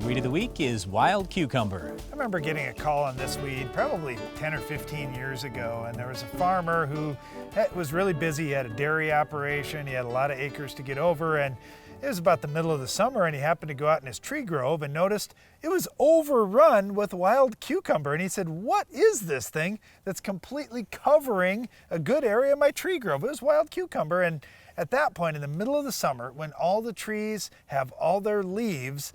weed of the week is wild cucumber. I remember getting a call on this weed probably 10 or 15 years ago, and there was a farmer who was really busy. He had a dairy operation, he had a lot of acres to get over, and it was about the middle of the summer, and he happened to go out in his tree grove and noticed it was overrun with wild cucumber. And he said, "What is this thing that's completely covering a good area of my tree grove?" It was wild cucumber. And at that point, in the middle of the summer, when all the trees have all their leaves,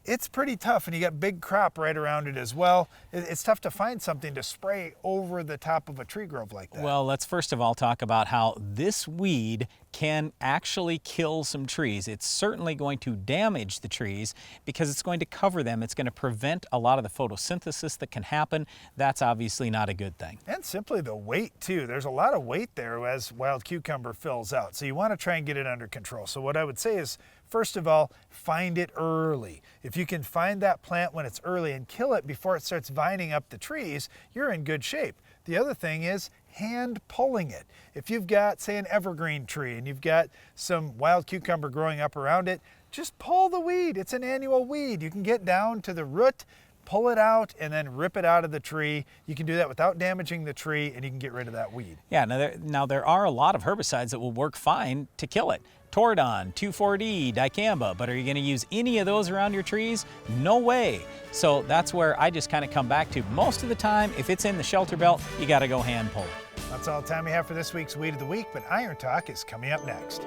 it's pretty tough, and you got big crop right around it as well. It's tough to find something to spray over the top of a tree grove like that. Well, let's first of all talk about how this weed can actually kill some trees. It's certainly going to damage the trees because it's going to cover them. It's going to prevent a lot of the photosynthesis that can happen. That's obviously not a good thing. And simply the weight too. There's a lot of weight there as wild cucumber fills out. So you want to try and get it under control. So what I would say is, first of all, find it early. If you can find that plant when it's early and kill it before it starts vining up the trees, you're in good shape. The other thing is hand pulling it. If you've got, say, an evergreen tree and you've got some wild cucumber growing up around it, just pull the weed. It's an annual weed. You can get down to the root, pull it out, and then rip it out of the tree. You can do that without damaging the tree, and you can get rid of that weed. Yeah, now there are a lot of herbicides that will work fine to kill it. Tordon, 2,4-D, dicamba, but are you going to use any of those around your trees? No way. So that's where I just kind of come back to, most of the time, if it's in the shelter belt, you got to go hand pull it. That's all the time we have for this week's Weed of the Week, but Iron Talk is coming up next.